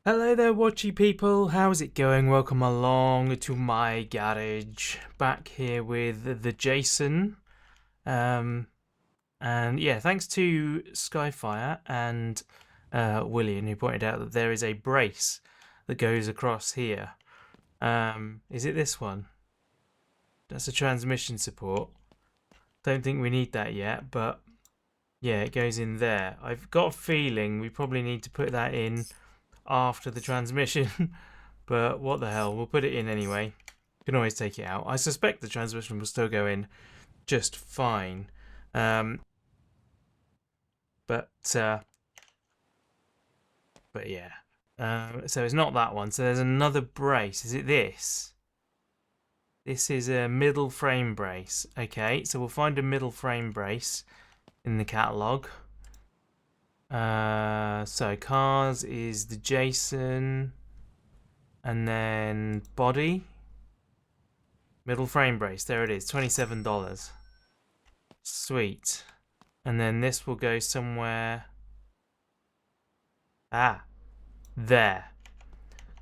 Hello there, watchy people. How's it going? Welcome along to my garage. Back here with the Jason. And yeah, thanks to Skyfire and William, who pointed out that there is a brace that goes across here. Is it this one? That's a transmission support. Don't think we need that yet, but yeah, it goes in there. I've got a feeling we probably need to put that in after the transmission, but what the hell, we'll put it in anyway. Can always take it out. I suspect the transmission will still go in just fine. But yeah. So it's not that one. So there's another brace. Is it this? This is a middle frame brace. Okay, so we'll find a middle frame brace in the catalogue. So cars is the Jason, and then body, middle frame brace. There it is, $27. Sweet. And then this will go somewhere. Ah, there.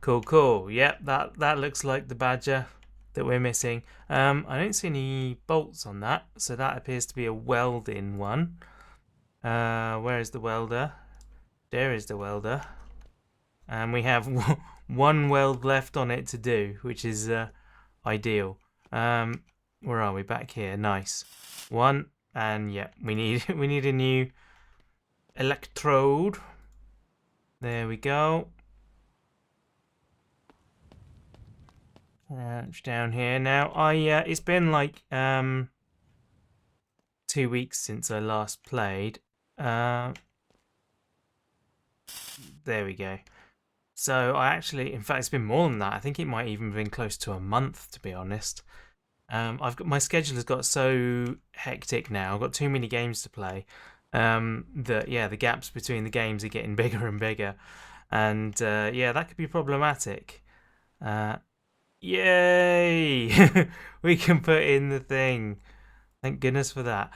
Cool. Yep, that looks like the Badger that we're missing. I don't see any bolts on that, so that appears to be a welding one. Where is the welder? There is the welder. And we have one weld left on it to do, which is ideal. Where are we? Back here. Nice. One, and yeah, we need a new electrode. There we go. Down here now. It's been like 2 weeks since I last played. There we go. So I actually, in fact, it's been more than that. I think it might even have been close to a month, to be honest. My schedule has got so hectic now. I've got too many games to play. That yeah, the gaps between the games are getting bigger and bigger, and yeah, that could be problematic. Yay! We can put in the thing. Thank goodness for that.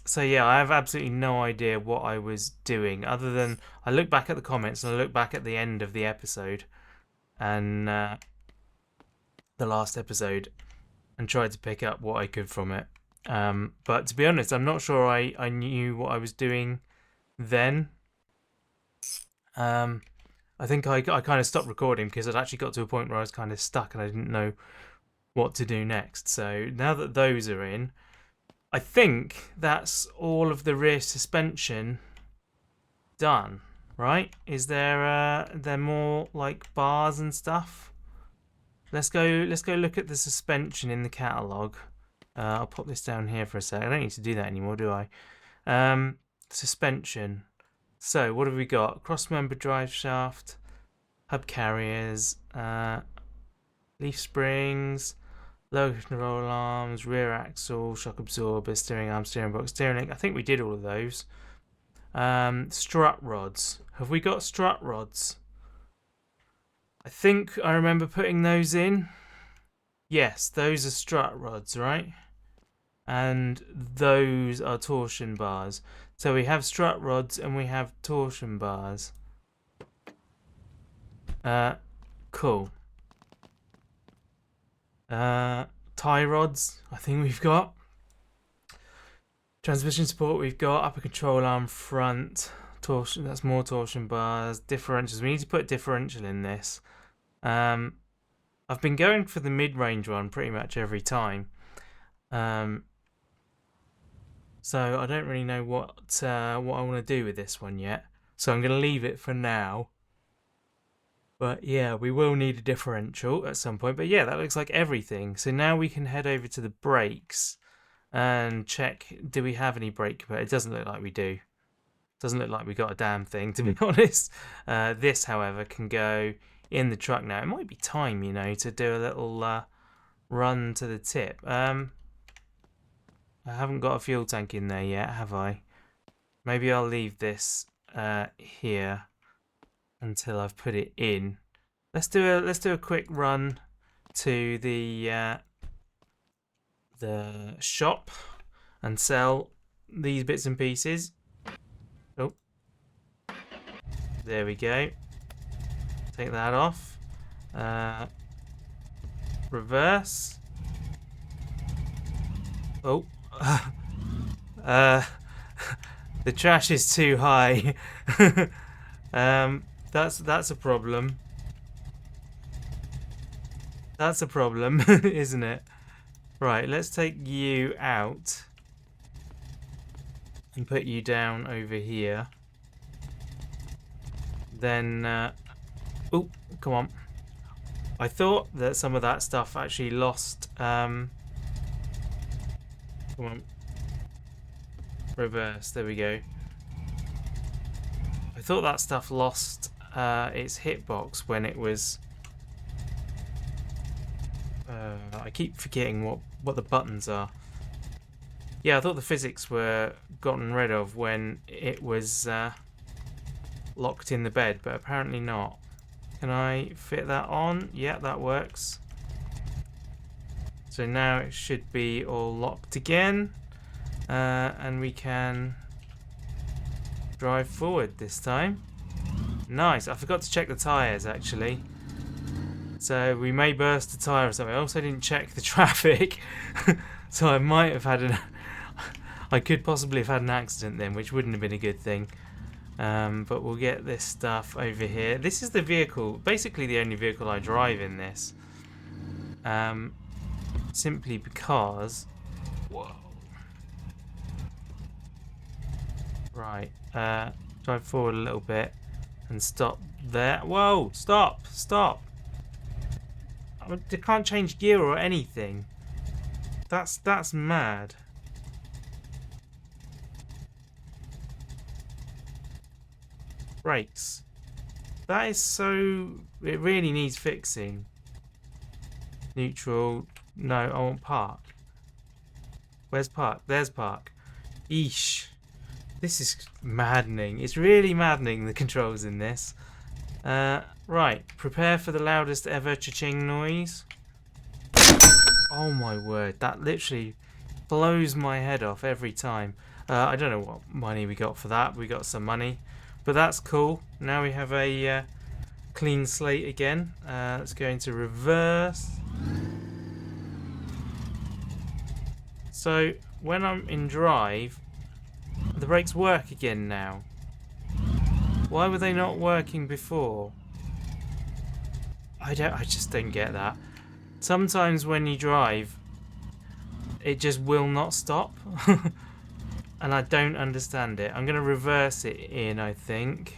So yeah, I have absolutely no idea what I was doing, other than I look back at the comments and I look back at the end of the episode and the last episode and tried to pick up what I could from it. But to be honest, I'm not sure I knew what I was doing then. I think I kind of stopped recording because I'd actually got to a point where I was kind of stuck and I didn't know what to do next. So now that those are in, I think that's all of the rear suspension done, right? Is there more like bars and stuff? Let's go look at the suspension in the catalogue. I'll pop this down here for a sec. I don't need to do that anymore, do I? Suspension. So what have we got? Cross-member drive shaft, hub carriers, leaf springs, low roll arms, rear axle, shock absorber, steering arm, steering box, steering link. I think we did all of those. Strut rods. Have we got strut rods? I think I remember putting those in. Yes, those are strut rods, right? And those are torsion bars. So we have strut rods and we have torsion bars. Cool. Tie rods, I think we've got. Transmission support we've got. Upper control arm front. Torsion, that's more torsion bars. Differentials, we need to put a differential in this. I've been going for the mid-range one pretty much every time. So I don't really know what I want to do with this one yet. So I'm going to leave it for now. But yeah, we will need a differential at some point. But yeah, that looks like everything. So now we can head over to the brakes and check, do we have any brake compatibility? It doesn't look like we do. Doesn't look like we got a damn thing, to be honest. This, however, can go in the truck now. It might be time, you know, to do a little run to the tip. I haven't got a fuel tank in there yet, have I? Maybe I'll leave this here until I've put it in. Let's do a quick run to the shop and sell these bits and pieces. Oh, There we go. Take that off. Reverse. Oh. The trash is too high. That's a problem. That's a problem, isn't it? Right, let's take you out and put you down over here. Then, oh, come on. I thought that some of that stuff actually lost. Come on. Reverse, there we go. I thought that stuff lost its hitbox when it was... I keep forgetting what the buttons are. Yeah, I thought the physics were gotten rid of when it was locked in the bed, but apparently not. Can I fit that on? Yeah, that works. So now it should be all locked again. And we can drive forward this time. Nice. I forgot to check the tyres actually. So we may burst a tyre or something. I also didn't check the traffic. So I might have had I could possibly have had an accident then, which wouldn't have been a good thing. But we'll get this stuff over here. This is the vehicle, basically the only vehicle I drive in this. Simply because... Whoa. Right, drive forward a little bit and stop there. Whoa, stop, stop. I can't change gear or anything. That's mad. Brakes. That is so... It really needs fixing. Neutral. No, I want park. Where's park? There's park. Eesh. This is maddening. It's really maddening, the controls in this. Right. Prepare for the loudest ever cha-ching noise. Oh my word. That literally blows my head off every time. I don't know what money we got for that. We got some money. But that's cool. Now we have a clean slate again. Let's go into reverse. So when I'm in drive, the brakes work again now. Why were they not working before? I just don't get that. Sometimes when you drive, it just will not stop. And I don't understand it. I'm going to reverse it in, I think.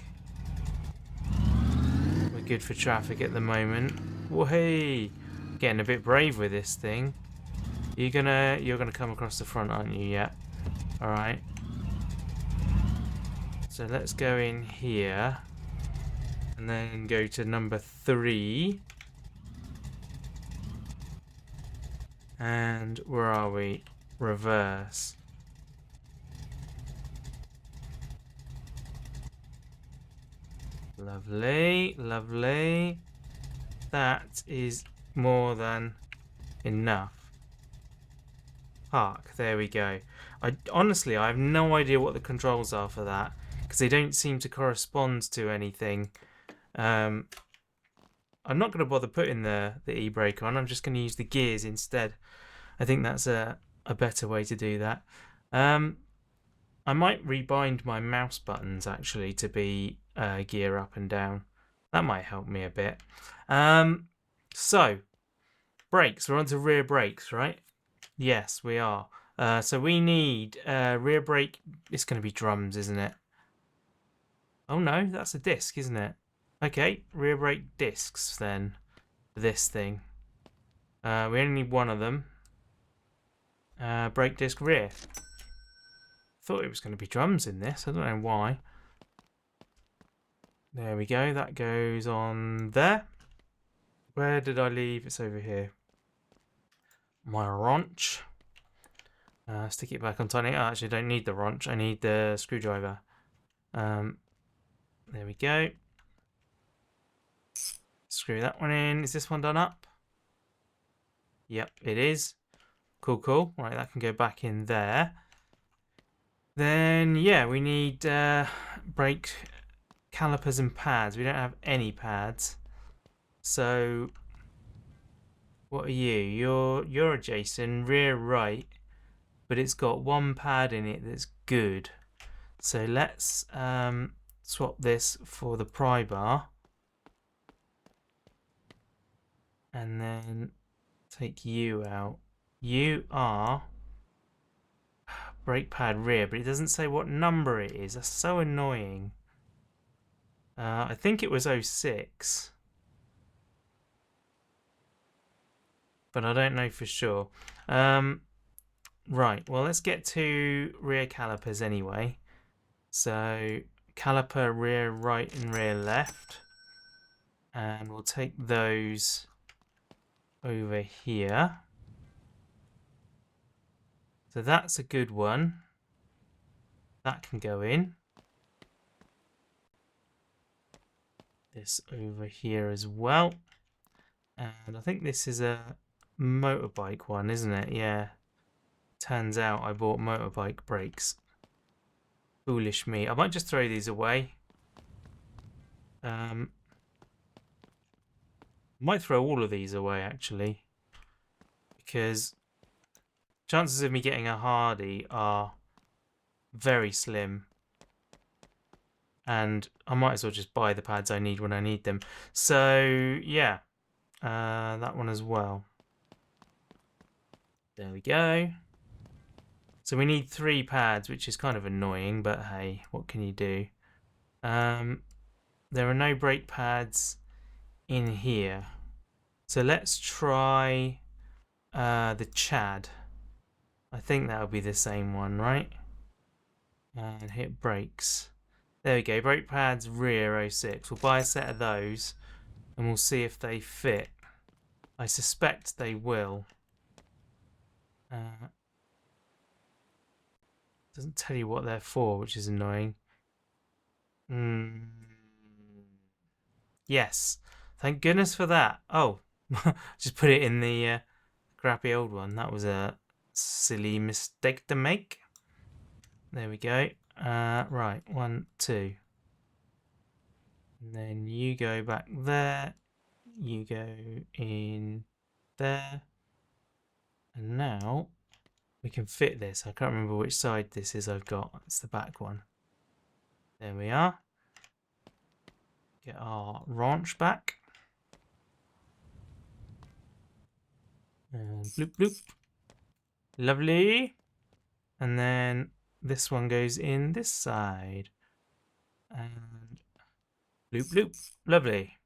We're good for traffic at the moment. Whoa-hey! Getting a bit brave with this thing. You're gonna come across the front, aren't you? Yeah. Alright. So let's go in here. And then go to number 3. And where are we? Reverse. Lovely, lovely. That is more than enough. Park, there we go. Honestly, I have no idea what the controls are for that, because they don't seem to correspond to anything. I'm not going to bother putting the e-brake on. I'm just going to use the gears instead. I think that's a better way to do that. I might rebind my mouse buttons actually to be gear up and down. That might help me a bit. So, brakes. We're on to rear brakes, right? Yes, we are. So we need rear brake. It's going to be drums, isn't it? Oh no, that's a disc, isn't it? Okay, rear brake discs then. This thing. We only need one of them. Brake disc rear. Thought it was going to be drums in this. I don't know why. There we go. That goes on there. Where did I leave? It's over here. My wrench. Stick it back on tiny. I actually don't need the wrench. I need the screwdriver. There we go. Screw that one in. Is this one done up? Yep, it is. Cool, cool. Right, that can go back in there. Then, yeah, we need brake calipers and pads. We don't have any pads. So what are you? You're a Jason, rear right, but it's got one pad in it that's good. So let's swap this for the pry bar. And then take you out. You are brake pad rear, but it doesn't say what number it is. That's so annoying. I think it was 06. But I don't know for sure. Right, well, let's get to rear calipers anyway. So, caliper rear right and rear left. And we'll take those over here. So that's a good one. That can go in. This over here as well. And I think this is a motorbike one, isn't it? Yeah. Turns out I bought motorbike brakes. Foolish me. I might just throw these away. Might throw all of these away actually. Because chances of me getting a Hardy are very slim. And I might as well just buy the pads I need when I need them. So, yeah. That one as well. There we go. So we need 3 pads, which is kind of annoying, but hey, what can you do? There are no brake pads in here. So let's try the Chad. I think that'll be the same one, right? And hit brakes. There we go, brake pads rear 06. We'll buy a set of those and we'll see if they fit. I suspect they will. Doesn't tell you what they're for, which is annoying. Yes. Thank goodness for that. Oh, just put it in the crappy old one. That was a silly mistake to make. There we go. Right, 1, 2. And then you go back there. You go in there. And now we can fit this. I can't remember which side this is I've got. It's the back one. There we are. Get our wrench back. And bloop bloop. Lovely. And then this one goes in this side. And bloop bloop. Lovely.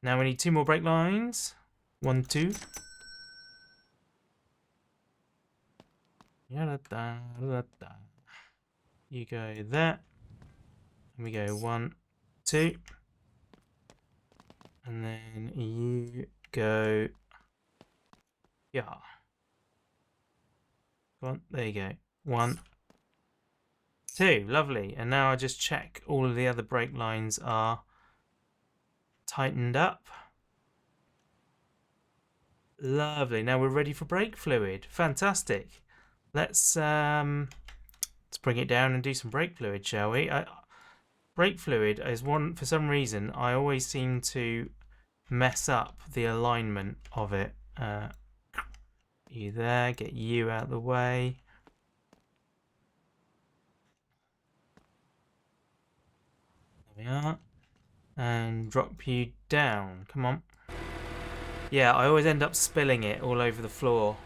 Now we need 2 more brake lines. 1, 2. You go there. And we go 1, 2. And then you go. Yeah. Go on. There you go. 1, 2. Lovely. And now I just check all of the other brake lines are tightened up. Lovely. Now we're ready for brake fluid. Fantastic. Let's bring it down and do some brake fluid, shall we? Brake fluid is one, for some reason, I always seem to mess up the alignment of it. You there, get you out of the way. There we are. And drop you down. Come on. Yeah, I always end up spilling it all over the floor,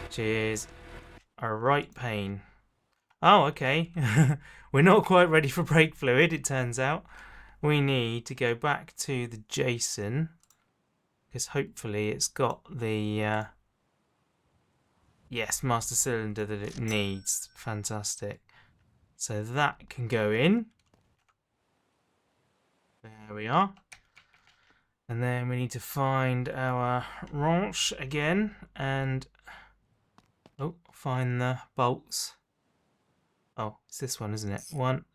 which is a right pain. Oh, okay. We're not quite ready for brake fluid, it turns out. We need to go back to the Jason, because hopefully it's got the yes, master cylinder that it needs. Fantastic. So that can go in. There we are. And then we need to find our wrench again and find the bolts. Oh, it's this one, isn't it? 1,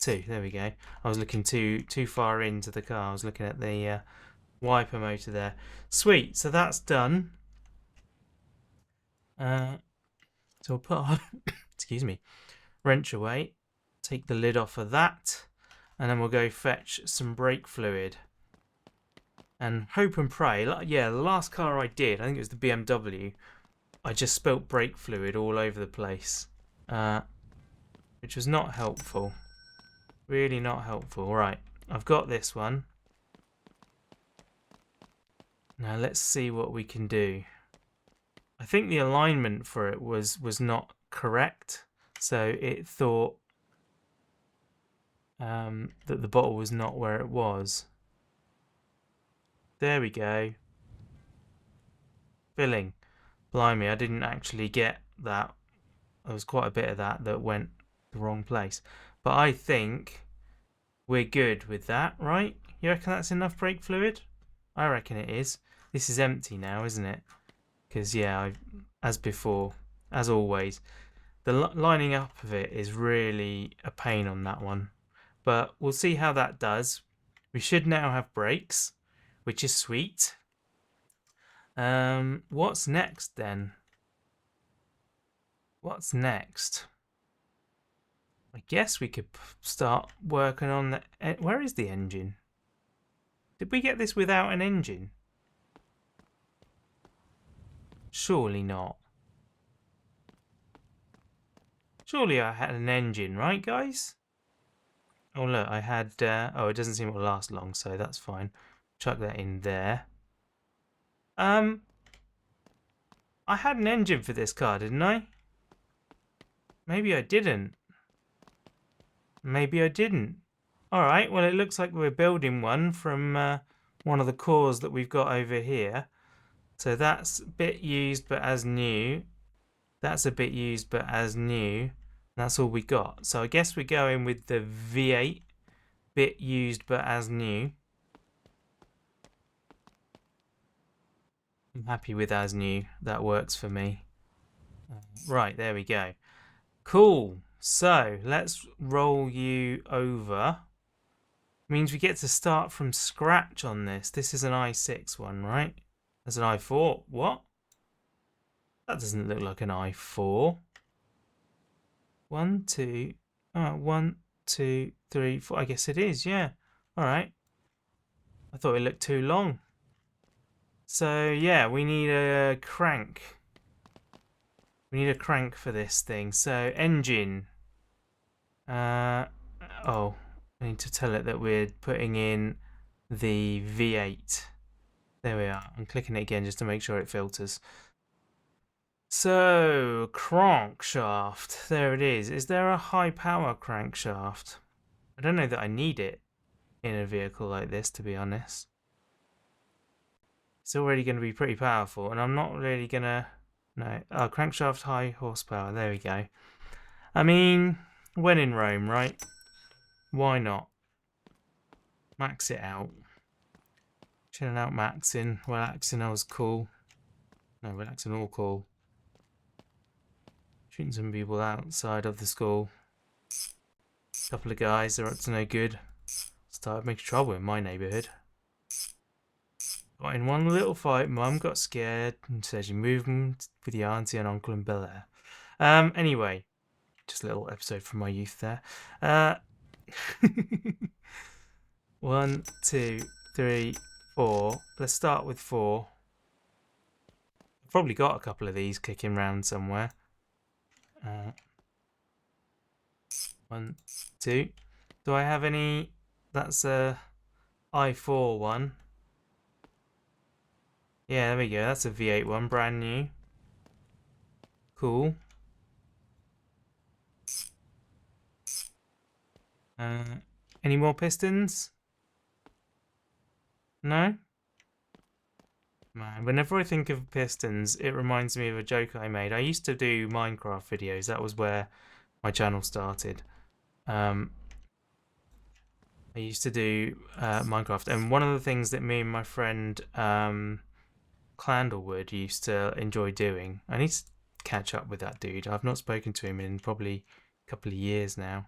2. There we go. I was looking too far into the car. I was looking at the wiper motor there. Sweet. So that's done. So we'll put our excuse me, wrench away. Take the lid off of that. and then we'll go fetch some brake fluid. And hope and pray. Yeah, the last car I did, I think it was the BMW, I just spilt brake fluid all over the place. Which was not helpful. Really not helpful. Right, I've got this one. Now let's see what we can do. I think the alignment for it was not correct. So it thought that the bottle was not where it was. There we go. Filling. Blimey, I didn't actually get that. There was quite a bit of that went the wrong place. But I think we're good with that, right? You reckon that's enough brake fluid? I reckon it is. This is empty now, isn't it? Because, yeah, as before, as always, the lining up of it is really a pain on that one. But we'll see how that does. We should now have brakes, which is sweet. What's next then? What's next? I guess we could start working on the... Where is the engine? Did we get this without an engine? Surely not. Surely I had an engine, right, guys? Oh, look, I had... oh, it doesn't seem to last long, so that's fine. Chuck that in there. I had an engine for this car, didn't I? Maybe I didn't. Maybe I didn't. Alright, well, it looks like we're building one from one of the cores that we've got over here. So that's a bit used but as new. That's a bit used but as new. That's all we got. So I guess we're going with the V8. Bit used but as new. I'm happy with as new. That works for me. Right, there we go. Cool. So let's roll you over. Means we get to start from scratch on this. This is an i6 one, right? That's an i4. What? That doesn't look like an i4. 1, 2. 1, 2, 3, 4. I guess it is, yeah. Alright. I thought it looked too long. So, yeah, we need a crank. We need a crank for this thing. So, engine. Oh, I need to tell it that we're putting in the V8. There we are. I'm clicking it again just to make sure it filters. So, crankshaft. There it is. Is there a high power crankshaft? I don't know that I need it in a vehicle like this, to be honest. It's already going to be pretty powerful, and I'm not really going to... No. Oh, crankshaft high horsepower. There we go. I mean, when in Rome, right? Why not? Max it out. Chilling out, maxing. Relaxing, I was cool. No, relaxing, all cool. Shooting some people outside of the school. Couple of guys, they're up to no good. Started making trouble in my neighbourhood. Got in one little fight, Mum got scared and said she moved them with your auntie and uncle in Bel Air. Anyway, just a little episode from my youth there. 1, 2, 3, 4. Let's start with 4. I've probably got a couple of these kicking around somewhere. 1, 2. Do I have any? That's a i4 one. Yeah, there we go. That's a V8 one, brand new. Cool. Any more pistons? No? Man, whenever I think of pistons, it reminds me of a joke I made. I used to do Minecraft videos. That was where my channel started. I used to do Minecraft, and one of the things that me and my friend Clandlewood used to enjoy doing. I need to catch up with that dude. I've not spoken to him in probably a couple of years now.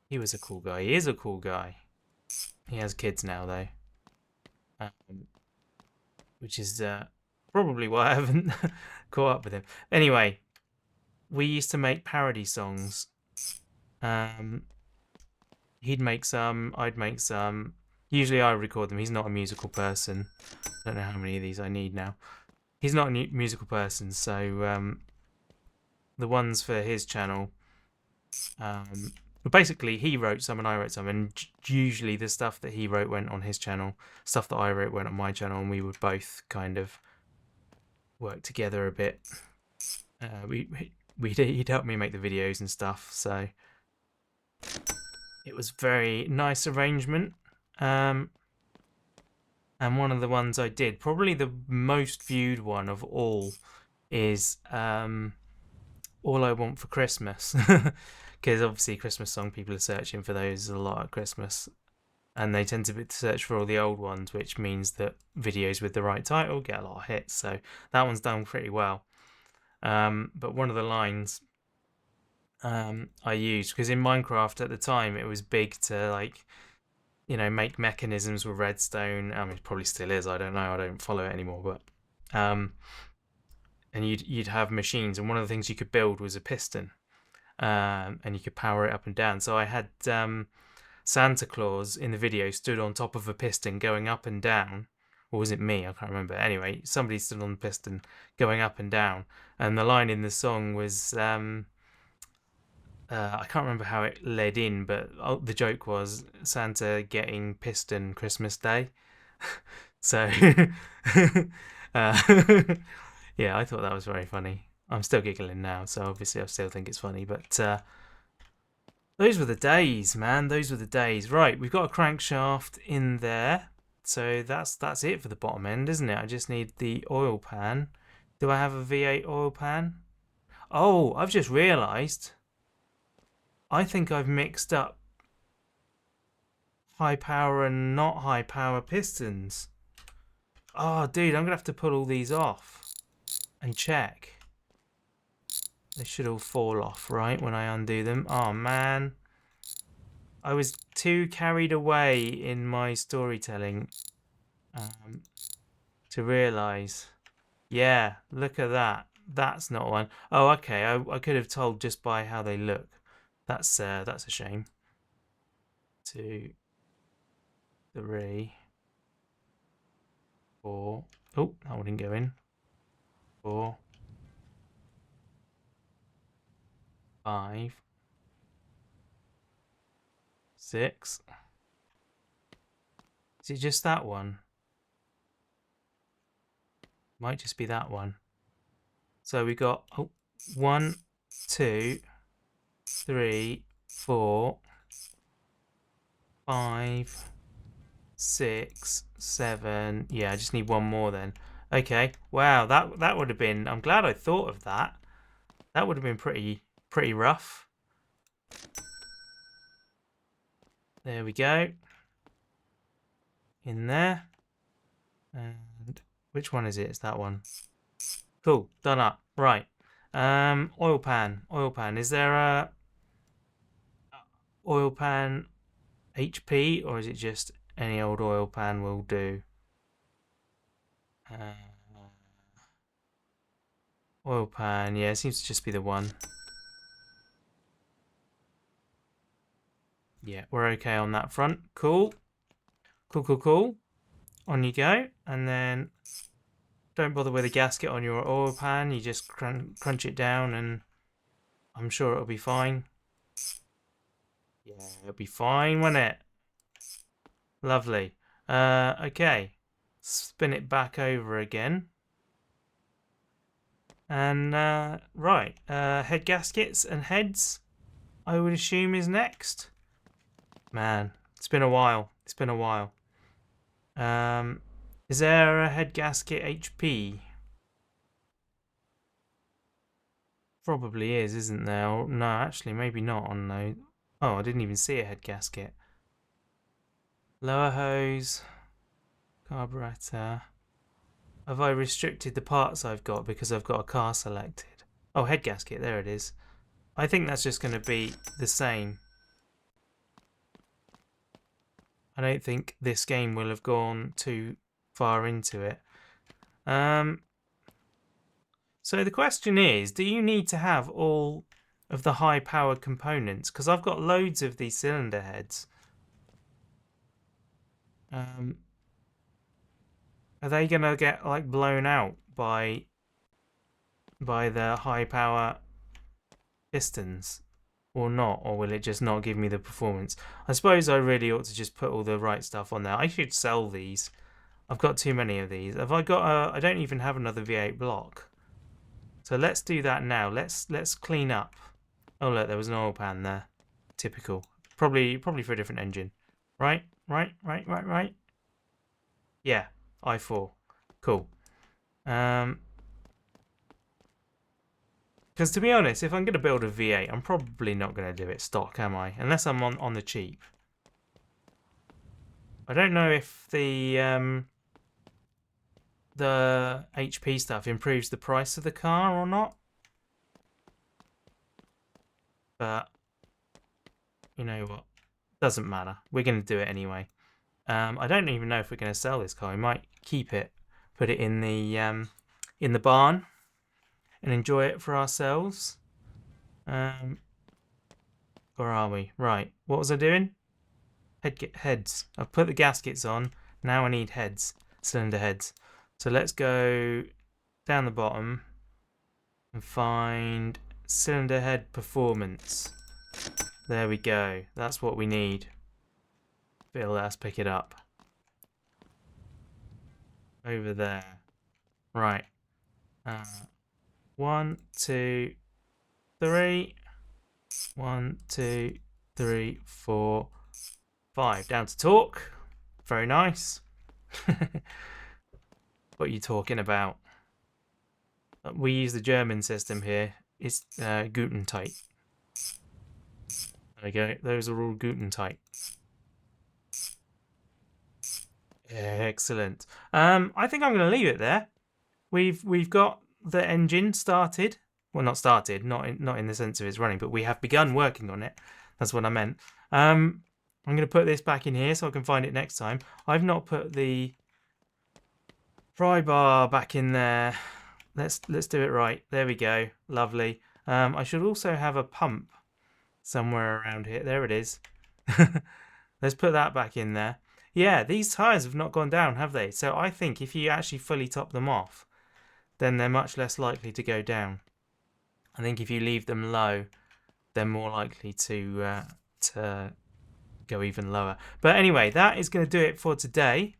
He was a cool guy. He is a cool guy. He has kids now, though. Which is probably why I haven't caught up with him. Anyway, we used to make parody songs. he'd make some, I'd make some. Usually I record them. He's not a musical person. I don't know how many of these I need now. He's not a musical person, so the ones for his channel, basically he wrote some and I wrote some, and usually the stuff that he wrote went on his channel, stuff that I wrote went on my channel, and we would both kind of work together a bit. He'd help me make the videos and stuff, so it was very nice arrangement. And one of the ones I did, probably the most viewed one of all, is All I Want for Christmas. Because obviously Christmas song, people are searching for those a lot at Christmas. And they tend to search for all the old ones, which means that videos with the right title get a lot of hits. So that one's done pretty well. But one of the lines I used, because in Minecraft at the time it was big to, like, you know, make mechanisms with redstone. I mean, it probably still is. I don't know. I don't follow it anymore. But and you'd have machines, and one of the things you could build was a piston, and you could power it up and down. So I had Santa Claus in the video stood on top of a piston going up and down. Or was it me? I can't remember. Anyway, somebody stood on the piston going up and down, and the line in the song was I can't remember how it led in, but the joke was Santa getting piston Christmas Day. So yeah, I thought that was very funny. I'm still giggling now, so obviously I still think it's funny. But those were the days, man. Those were the days. Right, we've got a crankshaft in there, so that's it for the bottom end, isn't it? I just need the oil pan. Do I have a V8 oil pan? Oh, I've just realised. I think I've mixed up high power and not high power pistons. Oh, dude, I'm going to have to pull all these off and check. They should all fall off, right, when I undo them. Oh, man. I was too carried away in my storytelling to realise. Yeah, look at that. That's not one. Oh, okay. I could have told just by how they look. That's a shame. 2, 3, 4. Oh, that one didn't go in. 4, 5, 6. Is it just that one? Might just be that one. So we got 1, 2, 3, 4, 5, 6, 7. Yeah, I just need one more then. Okay. Wow, that would have been. I'm glad I thought of that. That would have been pretty rough. There we go. In there. And which one is it? It's that one. Cool. Done up. Right. Oil pan. Oil pan. Is there a oil pan HP, or is it just any old oil pan will do? Oil pan. Yeah, it seems to just be the one. Yeah, we're okay on that front. Cool. Cool. On you go. And then don't bother with a gasket on your oil pan. You just crunch it down, and I'm sure it'll be fine. Yeah, it'll be fine, won't it? Lovely. Okay. Spin it back over again. And right, head gaskets and heads, I would assume, is next. Man, it's been a while. It's been a while. Is there a head gasket HP? Probably is, isn't there? Or, no, actually, maybe not on those. Oh, I didn't even see a head gasket. Lower hose, carburetor. Have I restricted the parts I've got because I've got a car selected? Oh, head gasket, there it is. I think that's just going to be the same. I don't think this game will have gone too far into it. So the question is, do you need to have all of the high-powered components? Because I've got loads of these cylinder heads. Are they gonna get like blown out by the high power pistons or not, or will it just not give me the performance? I suppose I really ought to just put all the right stuff on there. I should sell these. I've got too many of these. Have I got I don't even have another V8 block. So let's do that now. Let's clean up. Oh look, there was an oil pan there. Typical. Probably for a different engine. Right. Yeah, i4. Cool. Because to be honest, if I'm going to build a V8, I'm probably not going to do it stock, am I? Unless I'm on the cheap. I don't know if the HP stuff improves the price of the car or not. But you know what? Doesn't matter. We're going to do it anyway. I don't even know if we're going to sell this car. We might keep it, put it in the barn, and enjoy it for ourselves. Where are we? Right. What was I doing? Heads. I've put the gaskets on. Now I need heads. Cylinder heads. So let's go down the bottom and find cylinder head performance. There we go. That's what we need. Phil, let's pick it up. Over there. Right. 1, 2, 3. 1, 2, 3, 4, 5. Down to torque. Very nice. What are you talking about? We use the German system here. It's Gutentight. There we go. Those are all Gutentight. Excellent. I think I'm going to leave it there. We've got the engine started. Well, not started, not in the sense of it's running, but we have begun working on it. That's what I meant. I'm going to put this back in here so I can find it next time. I've not put the pry bar back in there. Let's do it right. There we go. Lovely. I should also have a pump somewhere around here. There it is. Let's put that back in there. Yeah, these tyres have not gone down, have they? So I think if you actually fully top them off, then they're much less likely to go down. I think if you leave them low, they're more likely to go even lower. But anyway, that is going to do it for today.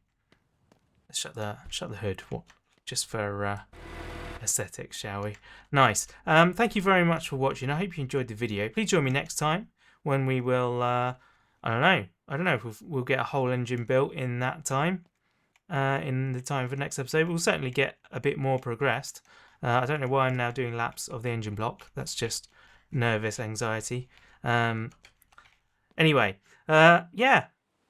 Let's shut the hood, just for aesthetics, shall we? Nice. Thank you very much for watching. I hope you enjoyed the video. Please join me next time when we will. I don't know if we'll get a whole engine built in that time. In the time for the next episode, we'll certainly get a bit more progressed. I don't know why I'm now doing laps of the engine block. That's just nervous anxiety. Anyway, yeah,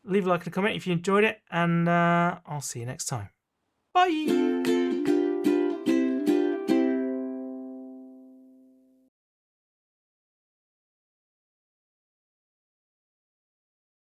leave a like and a comment if you enjoyed it, and I'll see you next time. Bye!